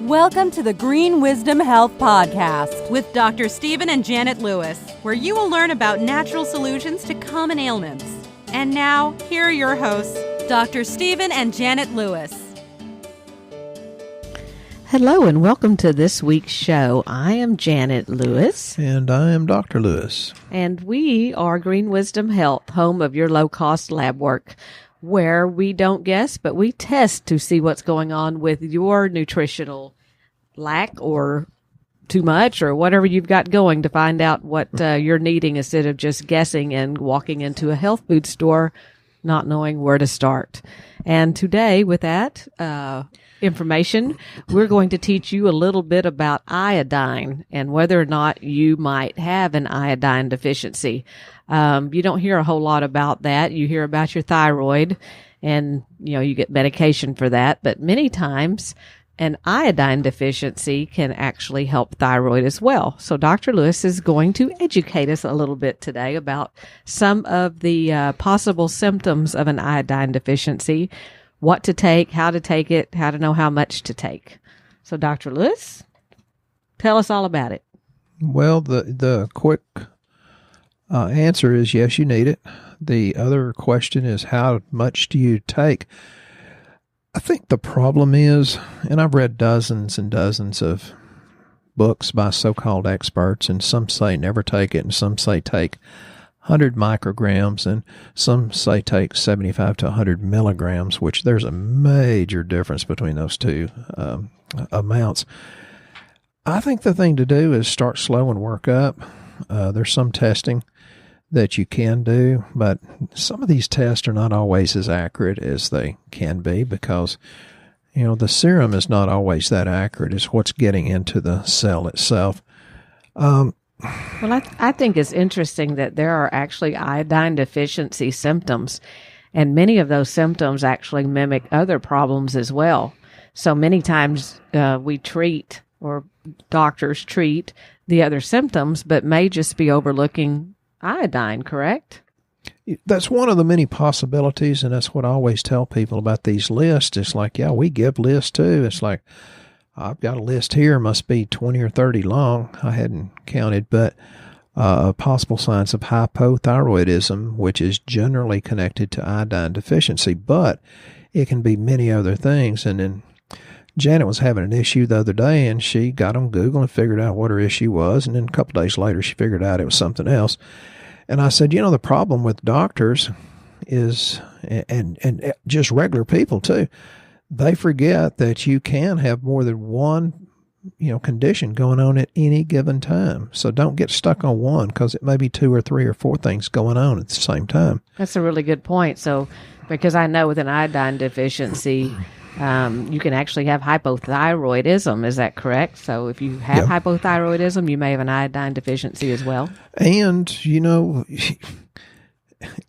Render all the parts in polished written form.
Welcome to the Green Wisdom Health Podcast with Dr. Stephen and Janet Lewis, where you will learn about natural solutions to common ailments. And now, here are your hosts, Dr. Stephen and Janet Lewis. Hello and welcome to this week's show. I am Janet Lewis. And I am Dr. Lewis. And we are Green Wisdom Health, home of your low-cost lab work, where we don't guess, but we test to see what's going on with your nutritional lack or too much or whatever you've got going to find out what you're needing instead of just guessing and walking into a health food store not knowing where to start. And today, with that information, we're going to teach you a little bit about iodine and whether or not you might have an iodine deficiency. You don't hear a whole lot about that. You hear about your thyroid and, you get medication for that. But many times an iodine deficiency can actually help thyroid as well. So Dr. Lewis is going to educate us a little bit today about some of the possible symptoms of an iodine deficiency, what to take, how to know how much to take. So Dr. Lewis, tell us all about it. Well, the quick answer is yes, you need it. The other question is how much do you take? I think the problem is, and I've read dozens and dozens of books by so-called experts, and some say never take it, and some say take 100 micrograms, and some say take 75 to 100 milligrams, which there's a major difference between those two amounts. I think the thing to do is start slow and work up. There's some testing that you can do, but some of these tests are not always as accurate as they can be because, the serum is not always that accurate. It's what's getting into the cell itself. Well, I think it's interesting that there are actually iodine deficiency symptoms, and many of those symptoms actually mimic other problems as well. So many times we treat, or doctors treat, the other symptoms, but may just be overlooking iodine, correct? That's one of the many possibilities, and that's what I always tell people about these lists. It's like, yeah, we give lists too. It's like, I've got a list here, must be 20 or 30 long. I hadn't counted, but possible signs of hypothyroidism, which is generally connected to iodine deficiency, but it can be many other things. And then Janet was having an issue the other day, and she got on Google and figured out what her issue was, and then a couple days later she figured out it was something else. And I said, the problem with doctors is, and just regular people too, they forget that you can have more than one, condition going on at any given time. So don't get stuck on one because it may be 2 or 3 or 4 things going on at the same time. That's a really good point. So, because I know with an iodine deficiency, you can actually have hypothyroidism. Is that correct? So if you have hypothyroidism, you may have an iodine deficiency as well. And,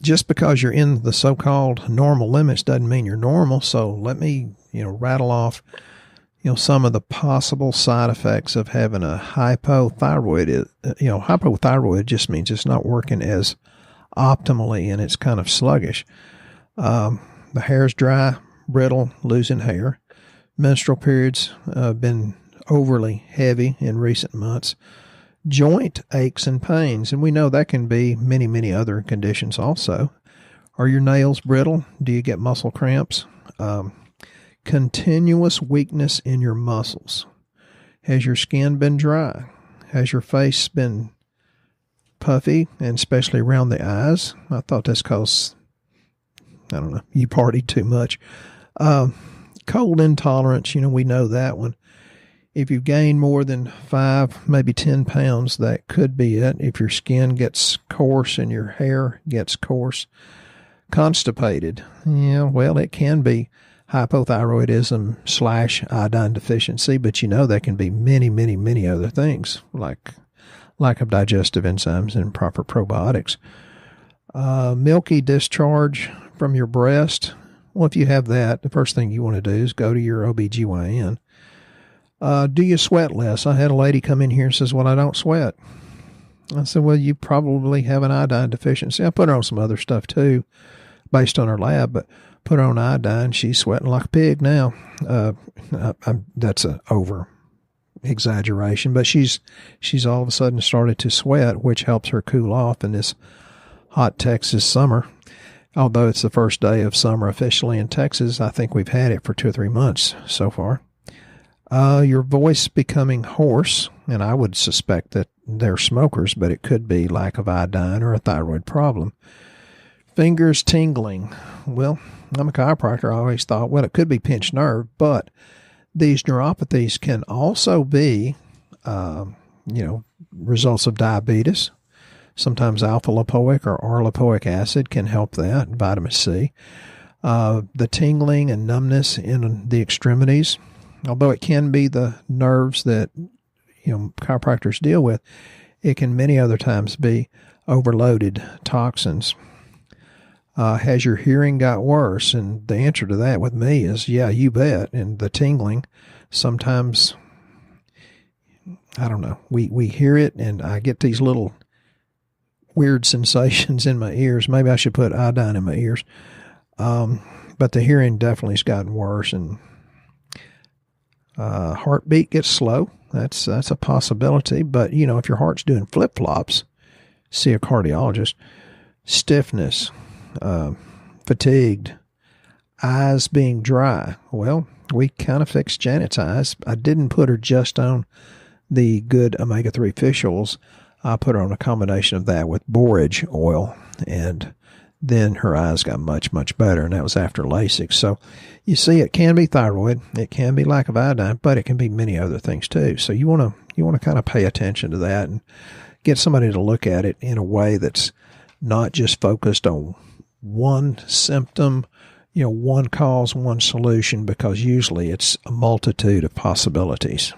just because you're in the so-called normal limits doesn't mean you're normal. So let me, rattle off, some of the possible side effects of having a hypothyroid. Hypothyroid just means it's not working as optimally and it's kind of sluggish. The hair's dry, brittle, losing hair. Menstrual periods been overly heavy in recent months. Joint aches and pains, and we know that can be many, many other conditions also. Are your nails brittle? Do you get muscle cramps? Continuous weakness in your muscles. Has your skin been dry? Has your face been puffy, and especially around the eyes? I thought that's because, you partied too much. Cold intolerance, we know that one. If you've gained more than 5, maybe 10 pounds, that could be it. If your skin gets coarse and your hair gets coarse. Constipated, it can be hypothyroidism / iodine deficiency, but that can be many, many, many other things, like lack of digestive enzymes and proper probiotics. Milky discharge from your breast. Well, if you have that, the first thing you want to do is go to your OBGYN. Do you sweat less? I had a lady come in here and says, well, I don't sweat. I said, well, you probably have an iodine deficiency. I put her on some other stuff too, based on her lab, but put her on iodine. She's sweating like a pig now. That's an over exaggeration, but she's all of a sudden started to sweat, which helps her cool off in this hot Texas summer. Although it's the first day of summer officially in Texas, I think we've had it for 2 or 3 months so far. Your voice becoming hoarse, and I would suspect that they're smokers, but it could be lack of iodine or a thyroid problem. Fingers tingling. Well, I'm a chiropractor. I always thought, well, it could be pinched nerve, but these neuropathies can also be, results of diabetes. Sometimes alpha-lipoic or R-lipoic acid can help that, vitamin C. The tingling and numbness in the extremities, although it can be the nerves that chiropractors deal with, it can many other times be overloaded toxins. Has your hearing got worse? And the answer to that with me is, yeah, you bet. And the tingling, sometimes, I don't know, we hear it and I get these little weird sensations in my ears. Maybe I should put iodine in my ears. But the hearing definitely has gotten worse, and heartbeat gets slow. That's a possibility. But, if your heart's doing flip-flops, see a cardiologist. Stiffness, fatigued, eyes being dry. Well, we kind of fixed Janet's eyes. I didn't put her just on the good omega-3 fish oils. I put her on a combination of that with borage oil, and then her eyes got much, much better, and that was after LASIK. So you see, it can be thyroid, it can be lack of iodine, but it can be many other things too. So you want to kind of pay attention to that and get somebody to look at it in a way that's not just focused on one symptom, one cause, one solution, because usually it's a multitude of possibilities.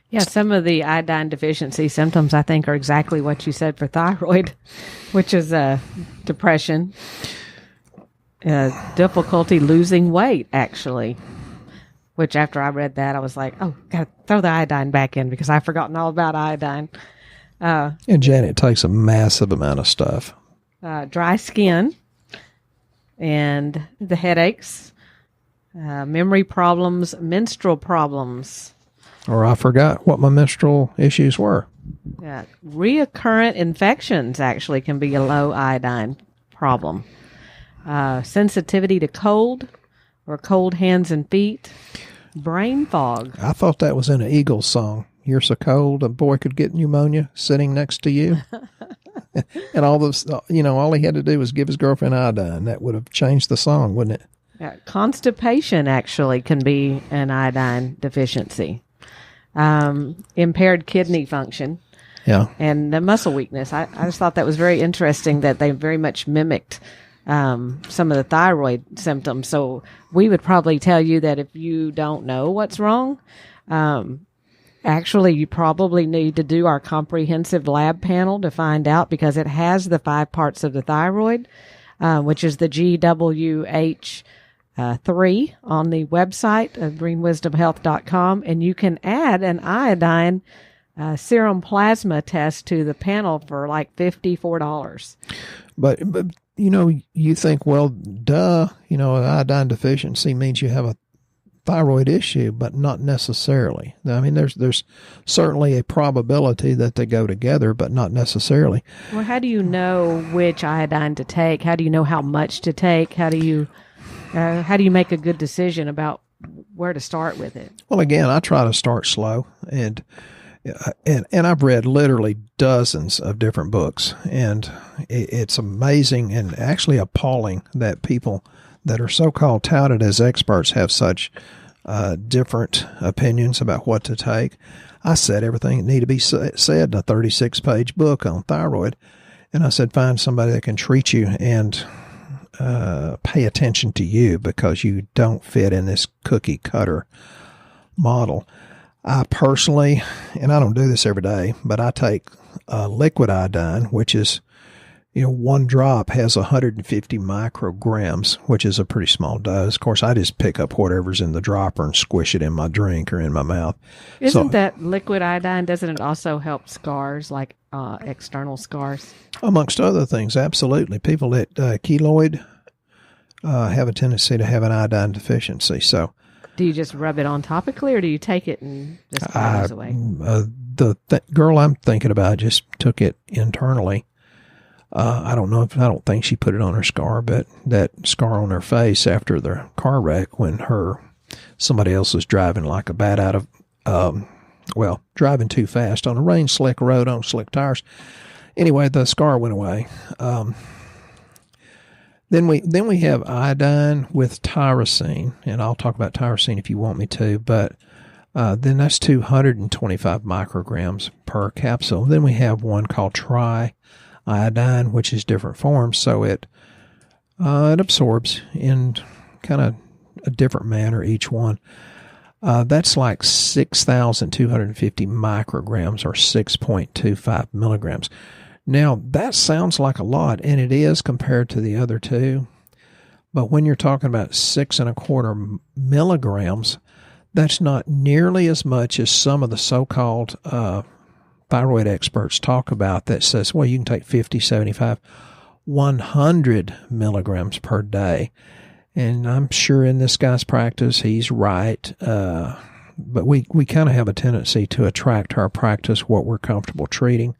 Yeah, some of the iodine deficiency symptoms, I think, are exactly what you said for thyroid, which is depression, difficulty losing weight, actually, which after I read that, I was like, oh, got to throw the iodine back in because I've forgotten all about iodine. And Janet takes a massive amount of stuff. Dry skin and the headaches, memory problems, menstrual problems. Or I forgot what my menstrual issues were. Yeah. Recurrent infections actually can be a low iodine problem. Sensitivity to cold or cold hands and feet. Brain fog. I thought that was in an Eagles song. You're so cold, a boy could get pneumonia sitting next to you. And all those, all he had to do was give his girlfriend iodine. That would have changed the song, wouldn't it? Yeah. Constipation actually can be an iodine deficiency. Impaired kidney function, and the muscle weakness. I just thought that was very interesting that they very much mimicked some of the thyroid symptoms. So we would probably tell you that if you don't know what's wrong, actually you probably need to do our comprehensive lab panel to find out, because it has the 5 parts of the thyroid, which is the GWH 3 on the website of greenwisdomhealth.com, and you can add an iodine serum plasma test to the panel for like $54. But you think, well, duh, iodine deficiency means you have a thyroid issue, but not necessarily. I mean, there's certainly a probability that they go together, but not necessarily. Well, how do you know which iodine to take? How do you know how much to take? How do you make a good decision about where to start with it? Well, again, I try to start slow, and I've read literally dozens of different books, and it's amazing and actually appalling that people that are so-called touted as experts have such different opinions about what to take. I said everything that needed to be said in a 36-page book on thyroid, and I said find somebody that can treat you and pay attention to you, because you don't fit in this cookie cutter model. I personally, and I don't do this every day, but I take liquid iodine, which is, 1 drop has 150 micrograms, which is a pretty small dose. Of course, I just pick up whatever's in the dropper and squish it in my drink or in my mouth. Isn't that liquid iodine, doesn't it also help scars, like external scars? Amongst other things, absolutely. People that keloid have a tendency to have an iodine deficiency. So, Do you just rub it on topically, or do you take it and just goes away? The girl I'm thinking about just took it internally. I don't think she put it on her scar, but that scar on her face after the car wreck when somebody else was driving like a bat out of, driving too fast on a rain slick road on slick tires. Anyway, the scar went away. Then we have iodine with tyrosine, and I'll talk about tyrosine if you want me to, but then that's 225 micrograms per capsule. Then we have one called tri-iodine, which is different forms, so it absorbs in kind of a different manner each one. That's like 6,250 micrograms or 6.25 milligrams. Now, that sounds like a lot, and it is compared to the other two. But when you're talking about 6.25 milligrams, that's not nearly as much as some of the so-called thyroid experts talk about that says, well, you can take 50, 75, 100 milligrams per day. And I'm sure in this guy's practice, he's right. But we kind of have a tendency to attract to our practice what we're comfortable treating.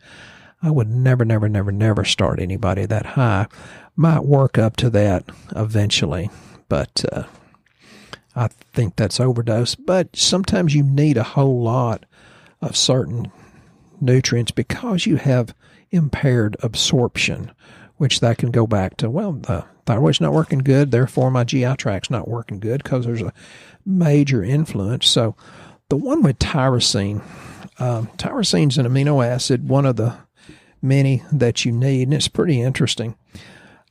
I would never start anybody that high. Might work up to that eventually, but I think that's overdose. But sometimes you need a whole lot of certain nutrients because you have impaired absorption, which that can go back to, well, the thyroid's not working good, therefore my GI tract's not working good because there's a major influence. So the one with tyrosine, tyrosine's an amino acid, one of the many that you need, and it's pretty interesting.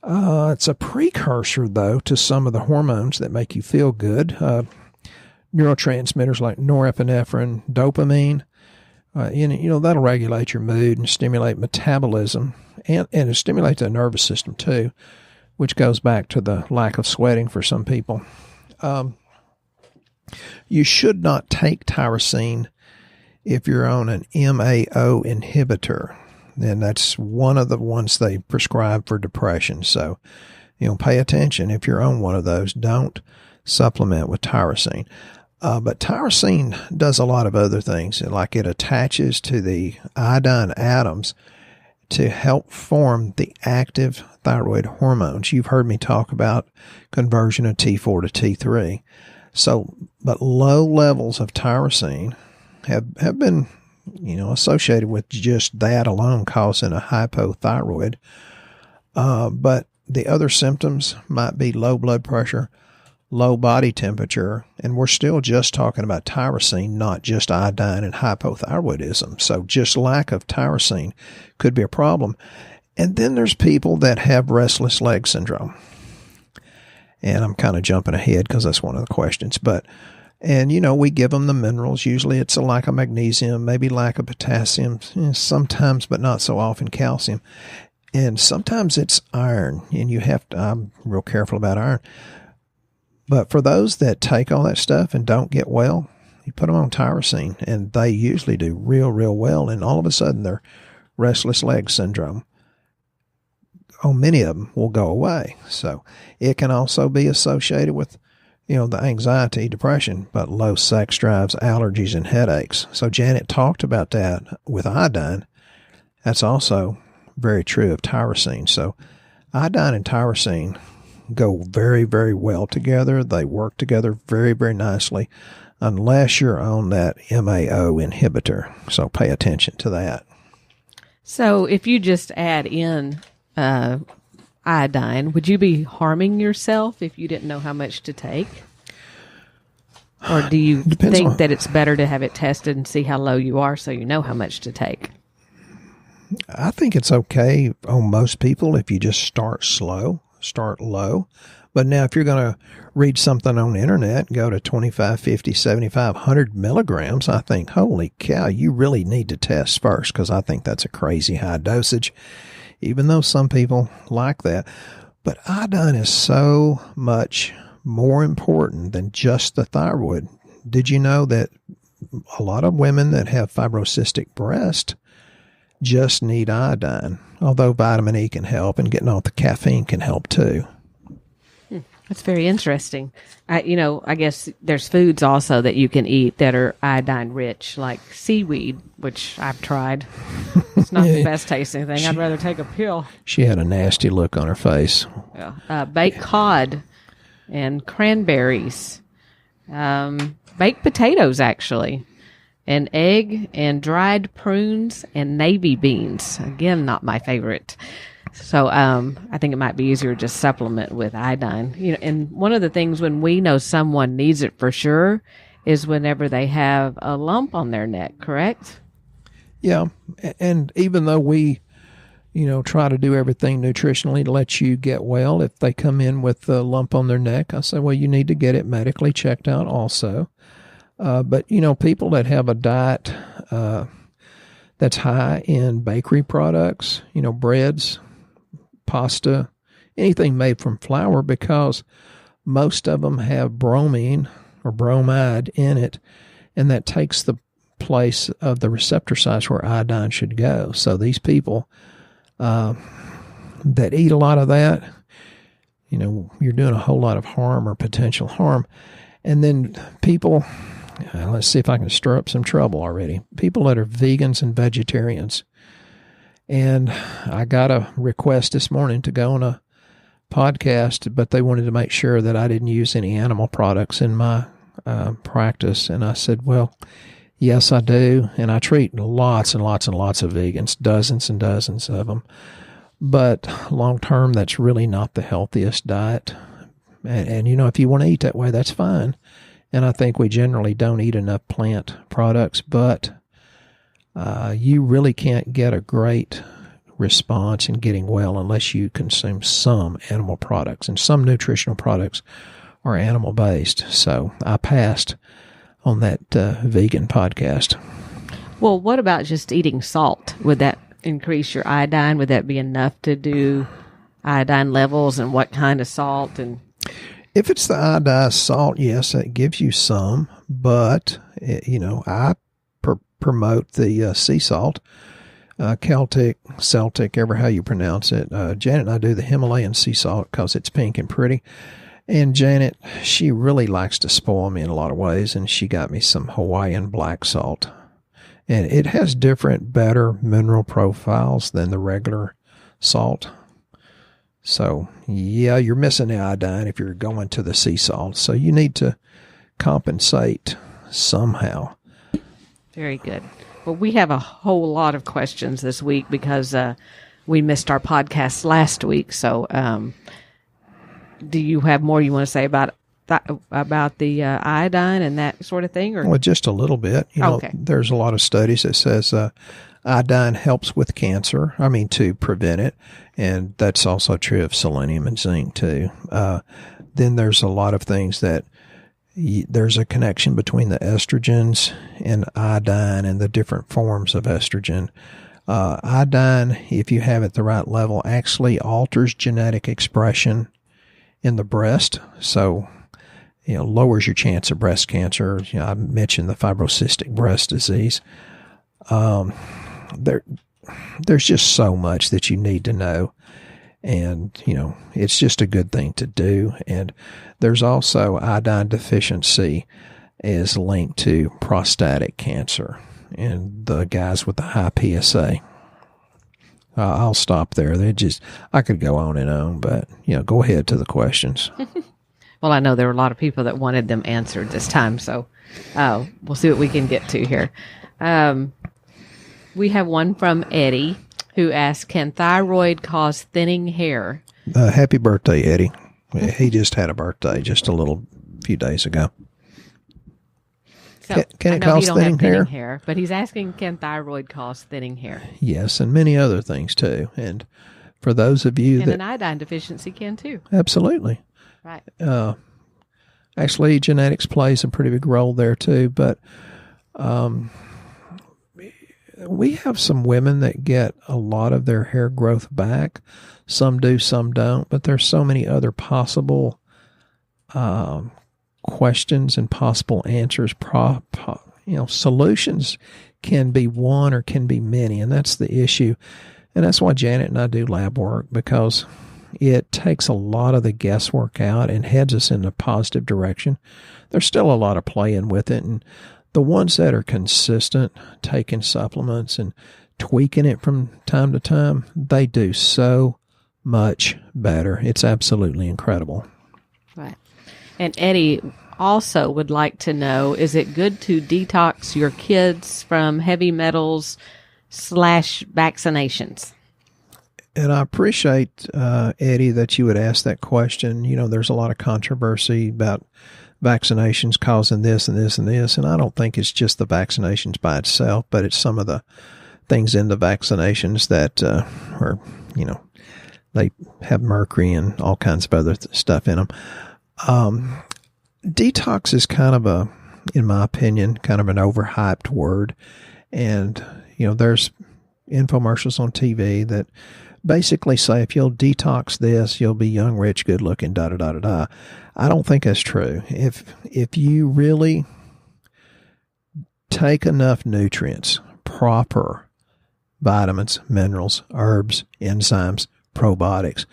It's a precursor, though, to some of the hormones that make you feel good. Neurotransmitters like norepinephrine, dopamine, that'll regulate your mood and stimulate metabolism, and it stimulates the nervous system, too, which goes back to the lack of sweating for some people. You should not take tyrosine if you're on an MAO inhibitor. And that's one of the ones they prescribe for depression. So, pay attention. If you're on one of those, don't supplement with tyrosine. But tyrosine does a lot of other things. Like it attaches to the iodine atoms to help form the active thyroid hormones. You've heard me talk about conversion of T4 to T3. So, but low levels of tyrosine have been associated with just that alone causing a hypothyroid. But the other symptoms might be low blood pressure, low body temperature, and we're still just talking about tyrosine, not just iodine and hypothyroidism. So just lack of tyrosine could be a problem. And then there's people that have restless leg syndrome. And I'm kind of jumping ahead because that's one of the questions, and, we give them the minerals. Usually it's a lack of magnesium, maybe lack of potassium, sometimes, but not so often, calcium. And sometimes it's iron, and I'm real careful about iron. But for those that take all that stuff and don't get well, you put them on tyrosine, and they usually do real, real well. And all of a sudden, their restless leg syndrome, many of them will go away. So it can also be associated with the anxiety, depression, but low sex drives, allergies, and headaches. So Janet talked about that with iodine. That's also very true of tyrosine. So iodine and tyrosine go very, very well together. They work together very, very nicely unless you're on that MAO inhibitor. So pay attention to that. So if you just add in iodine, would you be harming yourself if you didn't know how much to take? Or do you think that it's better to have it tested and see how low you are so you know how much to take? I think it's okay on most people if you just start slow, start low. But now if you're going to read something on the internet, go to 25, 50, 75, 100 milligrams, I think, holy cow, you really need to test first because I think that's a crazy high dosage, even though some people like that. But iodine is so much more important than just the thyroid. Did you know that a lot of women that have fibrocystic breast just need iodine, although vitamin E can help and getting off the caffeine can help too. That's very interesting. I guess there's foods also that you can eat that are iodine rich, like seaweed, which I've tried. It's not the best tasting thing. I'd rather take a pill. She had a nasty look on her face. Yeah. Baked cod and cranberries, baked potatoes, actually, an egg and dried prunes and navy beans. Again, not my favorite. So I think it might be easier to just supplement with iodine. And one of the things when we know someone needs it for sure is whenever they have a lump on their neck, correct? Yeah, and even though we, try to do everything nutritionally to let you get well, if they come in with a lump on their neck, I say, well, you need to get it medically checked out also. But, people that have a diet that's high in bakery products, breads, pasta, anything made from flour, because most of them have bromine or bromide in it, and that takes the place of the receptor sites where iodine should go. So these people that eat a lot of that, you're doing a whole lot of harm or potential harm. And then people, let's see if I can stir up some trouble already. People that are vegans and vegetarians. And I got a request this morning to go on a podcast, but they wanted to make sure that I didn't use any animal products in my practice. And I said, well, yes, I do. And I treat lots and lots and lots of vegans, dozens and dozens of them. But long term, that's really not the healthiest diet. And if you want to eat that way, that's fine. And I think we generally don't eat enough plant products, but you really can't get a great response in getting well unless you consume some animal products. And some nutritional products are animal-based. So I passed on that vegan podcast. Well, what about just eating salt? Would that increase your iodine? Would that be enough to do iodine levels, and what kind of salt? And if it's the iodized salt, yes, it gives you some. But, I promote the sea salt, Celtic, ever how you pronounce it. Janet and I do the Himalayan sea salt because it's pink and pretty. And Janet, she really likes to spoil me in a lot of ways, and she got me some Hawaiian black salt. And it has different, better mineral profiles than the regular salt. So, yeah, you're missing the iodine if you're going to the sea salt. So you need to compensate somehow. Very good. Well, we have a whole lot of questions this week because we missed our podcast last week. So do you have more you want to say about the iodine and that sort of thing? Or? Well, just a little bit. Okay. There's a lot of studies that says iodine helps with cancer, to prevent it. And that's also true of selenium and zinc, too. Then there's a lot of things that there's a connection between the estrogens and iodine and the different forms of estrogen. Iodine, if you have it the right level, actually alters genetic expression in the breast. So, lowers your chance of breast cancer. I mentioned the fibrocystic breast disease. There's just so much that you need to know. And, it's just a good thing to do. And there's also iodine deficiency is linked to prostatic cancer and the guys with the high PSA. I'll stop there. I could go on and on, but, go ahead to the questions. Well, I know there were a lot of people that wanted them answered this time, so we'll see what we can get to here. We have one from Eddie who asked, can thyroid cause thinning hair? Happy birthday, Eddie. He just had a birthday just a few days ago. So, can it cause thinning hair? But he's asking, can thyroid cause thinning hair? Yes, and many other things too. And for those of you and an iodine deficiency can too. Absolutely. Right. Actually, genetics plays a pretty big role there too. But we have some women that get a lot of their hair growth back. Some do, some don't. But there's so many other possible questions and possible answers. Solutions can be one or can be many, and that's the issue. And that's why Janet and I do lab work, because it takes a lot of the guesswork out and heads us in a positive direction. There's still a lot of playing with it, and the ones that are consistent, taking supplements and tweaking it from time to time, they do so much better. It's absolutely incredible. Right. And Eddie also would like to know, is it good to detox your kids from heavy metals / vaccinations? And I appreciate, Eddie, that you would ask that question. You know, there's a lot of controversy about vaccinations causing this and this and this, and I don't think it's just the vaccinations by itself, but it's some of the things in the vaccinations that are, you know, they have mercury and all kinds of other stuff in them. Detox is kind of in my opinion, kind of an overhyped word. And, you know, there's infomercials on TV that basically say if you'll detox this, you'll be young, rich, good looking, da da da da da. I don't think that's true. If you really take enough nutrients, proper vitamins, minerals, herbs, enzymes, probiotics,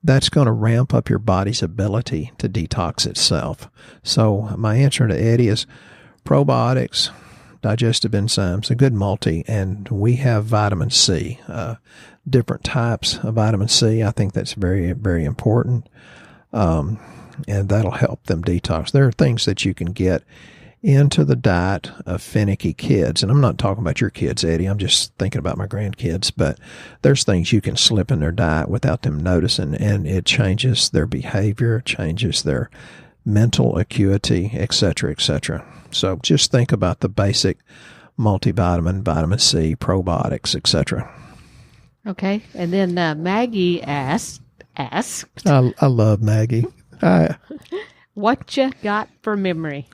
that's going to ramp up your body's ability to detox itself. So my answer to Eddie is probiotics, digestive enzymes, a good multi, and we have vitamin C, different types of vitamin C. I think that's very, very important, and that'll help them detox. There are things that you can get into the diet of finicky kids. And I'm not talking about your kids, Eddie. I'm just thinking about my grandkids. But there's things you can slip in their diet without them noticing, and it changes their behavior, changes their mental acuity, et cetera, et cetera. So just think about the basic multivitamin, vitamin C, probiotics, et cetera. Okay. And then Maggie asked. I love Maggie. What you got for memory?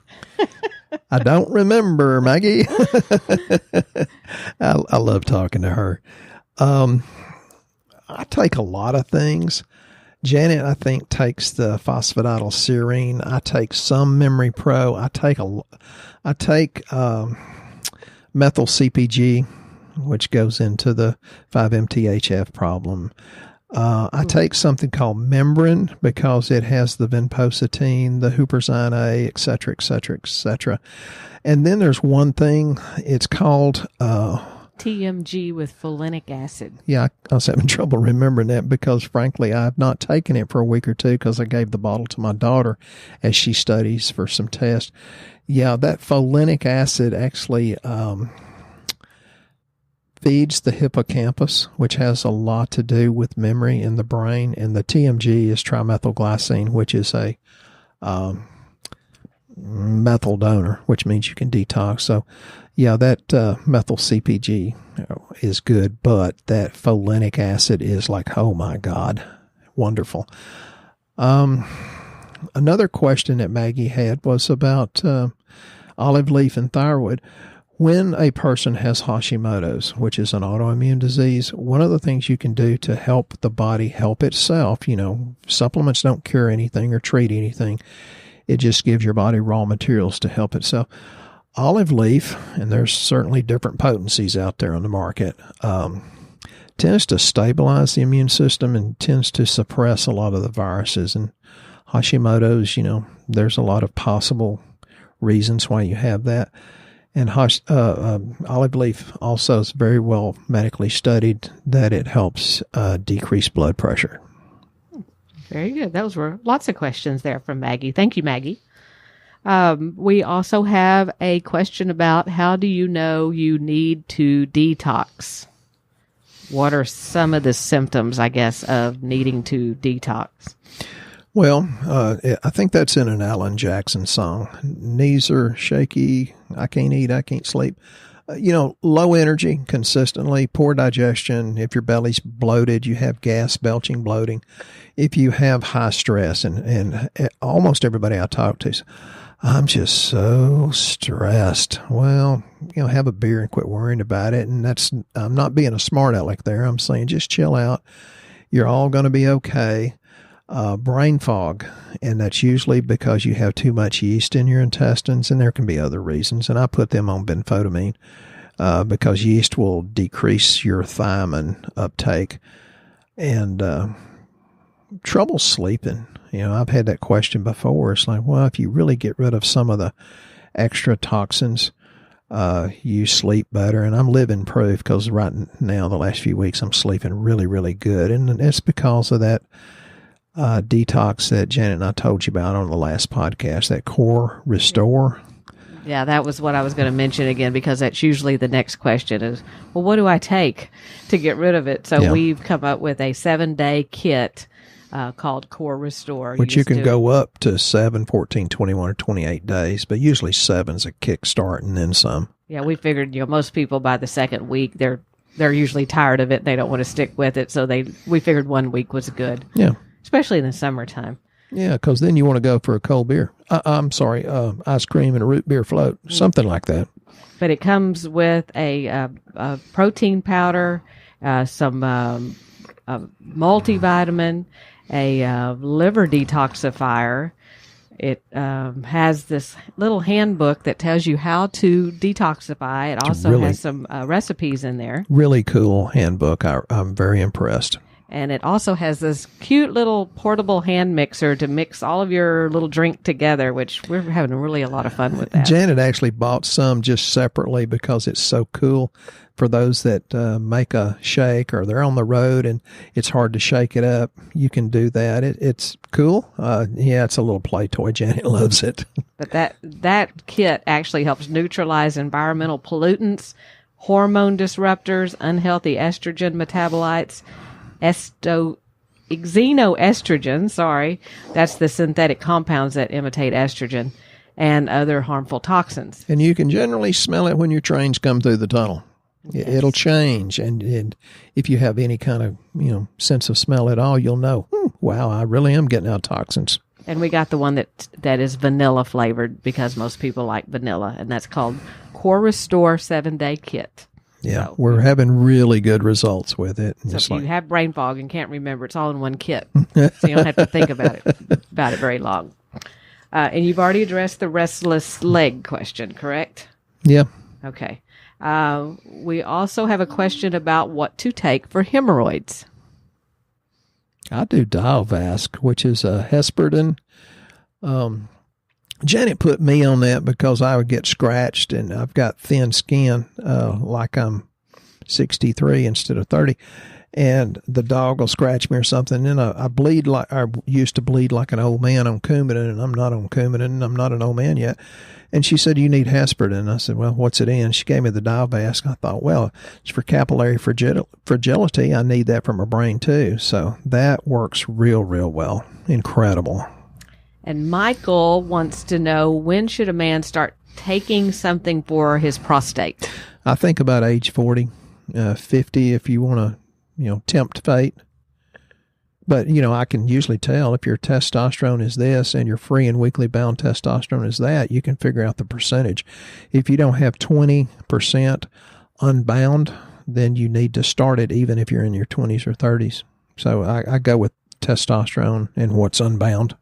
I don't remember, Maggie. I love talking to her. I take a lot of things. Janet, I think, takes the phosphatidylserine. I take some Memory Pro. I take methyl CPG, which goes into the 5-MTHF problem. I take something called Membran because it has the vinpocetine, the huperzine A, et cetera, et cetera, et cetera. And then there's one thing, it's called TMG with folinic acid. Yeah, I was having trouble remembering that because, frankly, I've not taken it for a week or two because I gave the bottle to my daughter as she studies for some tests. Yeah, that folinic acid actually feeds the hippocampus, which has a lot to do with memory in the brain. And the TMG is trimethylglycine, which is a methyl donor, which means you can detox. So, yeah, that methyl CPG is good, but that folinic acid is like, oh my God, wonderful. Another question that Maggie had was about olive leaf and thyroid. When a person has Hashimoto's, which is an autoimmune disease, one of the things you can do to help the body help itself, you know, supplements don't cure anything or treat anything. It just gives your body raw materials to help itself. Olive leaf, and there's certainly different potencies out there on the market, tends to stabilize the immune system and tends to suppress a lot of the viruses. And Hashimoto's, you know, there's a lot of possible reasons why you have that. And olive leaf also is very well medically studied that it helps decrease blood pressure. Very good. Those were lots of questions there from Maggie. Thank you, Maggie. We also have a question about how do you know you need to detox? What are some of the symptoms, I guess, of needing to detox? Well, I think that's in an Alan Jackson song. Knees are shaky. I can't eat. I can't sleep. You know, low energy consistently, poor digestion. If your belly's bloated, you have gas, belching, bloating. If you have high stress, and almost everybody I talk to says, I'm just so stressed. Well, you know, have a beer and quit worrying about it. And I'm not being a smart aleck there. I'm saying just chill out. You're all going to be okay. Brain fog, and that's usually because you have too much yeast in your intestines, and there can be other reasons, and I put them on benfotiamine because yeast will decrease your thiamine uptake, and trouble sleeping. I've had that question before. It's like, well, if you really get rid of some of the extra toxins, you sleep better. And I'm living proof because right now, the last few weeks, I'm sleeping really, really good. And it's because of that detox that Janet and I told you about on the last podcast, that Core Restore. Yeah, that was what I was going to mention again, because that's usually the next question is, well, what do I take to get rid of it? So we've come up with a 7-day kit called Core Restore. Which you can go up to 7, 14, 21, or 28 days, but usually 7's a kickstart and then some. Yeah, we figured, most people by the second week, they're usually tired of it. They don't want to stick with it. So we figured 1 week was good. Yeah. Especially in the summertime. Yeah, because then you want to go for a cold beer. I'm sorry, ice cream and a root beer float, something like that. But it comes with a protein powder, some multivitamin, a liver detoxifier. It has this little handbook that tells you how to detoxify. It also has some recipes in there. Really cool handbook. I'm very impressed. And it also has this cute little portable hand mixer to mix all of your little drink together, which we're having really a lot of fun with that. Janet actually bought some just separately because it's so cool for those that make a shake or they're on the road and it's hard to shake it up. You can do that. It's cool. It's a little play toy. Janet loves it. But that kit actually helps neutralize environmental pollutants, hormone disruptors, unhealthy estrogen metabolites, xenoestrogen, that's the synthetic compounds that imitate estrogen, and other harmful toxins. And you can generally smell it when your trains come through the tunnel. Yes. It'll change. And if you have any kind of, sense of smell at all, you'll know, wow, I really am getting out toxins. And we got the one that is vanilla flavored because most people like vanilla, and that's called Core Restore 7-Day Kit. Yeah, so we're having really good results with it. So if you have brain fog and can't remember, it's all in one kit. So you don't have to think about it very long. And you've already addressed the restless leg question, correct? Yeah. Okay. We also have a question about what to take for hemorrhoids. I do Dialvask, which is a Hesperidin. Janet put me on that because I would get scratched and I've got thin skin, like I'm 63 instead of 30. And the dog will scratch me or something. And I used to bleed like an old man on Coumadin, and I'm not on Coumadin, and I'm not an old man yet. And she said, you need Hesperidin. I said, well, what's it in? She gave me the Dialvask. I thought, well, it's for capillary fragility. I need that for my brain too. So that works real, real well. Incredible. And Michael wants to know, when should a man start taking something for his prostate? I think about age 40, 50 if you want to, tempt fate. But, I can usually tell if your testosterone is this and your free and weekly bound testosterone is that, you can figure out the percentage. If you don't have 20% unbound, then you need to start it even if you're in your 20s or 30s. So I go with testosterone and what's unbound.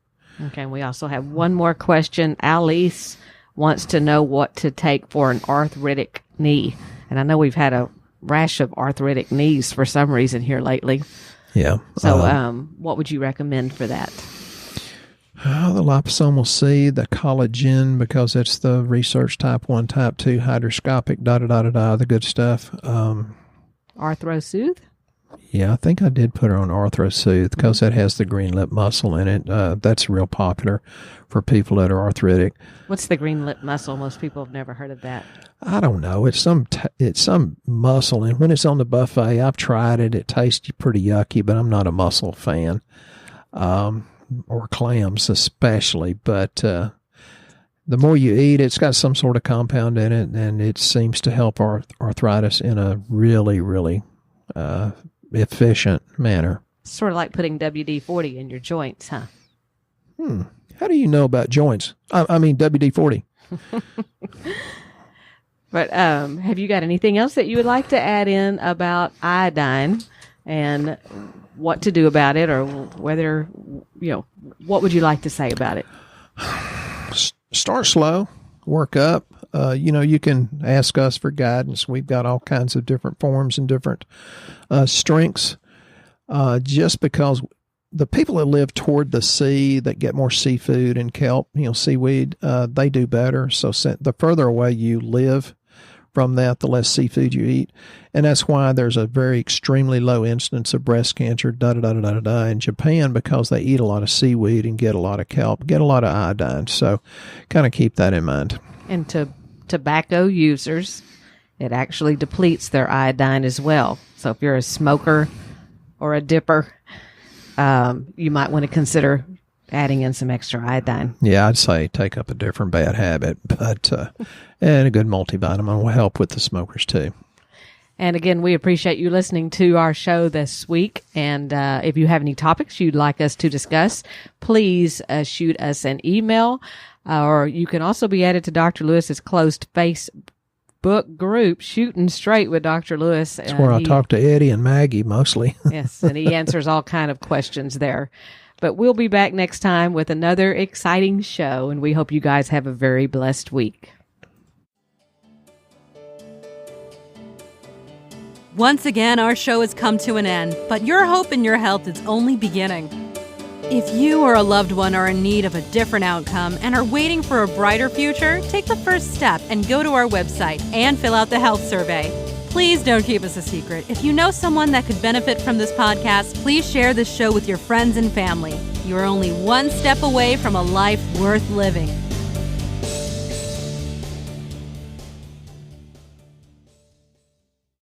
Okay, we also have one more question. Alice wants to know what to take for an arthritic knee. And I know we've had a rash of arthritic knees for some reason here lately. Yeah. So what would you recommend for that? The liposomal C, the collagen, because it's the research type 1, type 2, hydroscopic, the good stuff. ArthroSoothe? Yeah, I think I did put her on ArthroSoothe because that has the green lip muscle in it. That's real popular for people that are arthritic. What's the green lip muscle? Most people have never heard of that. I don't know. It's some muscle, and when it's on the buffet, I've tried it. It tastes pretty yucky, but I'm not a mussel fan, or clams especially. But the more you eat, it's got some sort of compound in it, and it seems to help arthritis in a really, really efficient manner. Sort of like putting WD-40 in your joints, huh? How do you know about joints? I mean WD-40. But have you got anything else that you would like to add in about iodine and what to do about it, or whether, what would you like to say about it? Start slow, work up. You can ask us for guidance. We've got all kinds of different forms and different strengths. Just because the people that live toward the sea that get more seafood and kelp, seaweed, they do better. So the further away you live from that, the less seafood you eat. And that's why there's a very extremely low incidence of breast cancer, in Japan, because they eat a lot of seaweed and get a lot of kelp, get a lot of iodine. So kind of keep that in mind. And to tobacco users, it actually depletes their iodine as well. So if you're a smoker or a dipper, you might want to consider adding in some extra iodine. Yeah, I'd say take up a different bad habit, but and a good multivitamin will help with the smokers too. And again, we appreciate you listening to our show this week. And if you have any topics you'd like us to discuss, please shoot us an email, or you can also be added to Dr. Lewis's closed Facebook group, Shooting Straight with Dr. Lewis. That's where I talk to Eddie and Maggie mostly. Yes, and he answers all kind of questions there. But we'll be back next time with another exciting show, and we hope you guys have a very blessed week. Once again, our show has come to an end, but your hope in your health is only beginning. If you or a loved one are in need of a different outcome and are waiting for a brighter future, take the first step and go to our website and fill out the health survey. Please don't keep us a secret. If you know someone that could benefit from this podcast, please share this show with your friends and family. You are only one step away from a life worth living.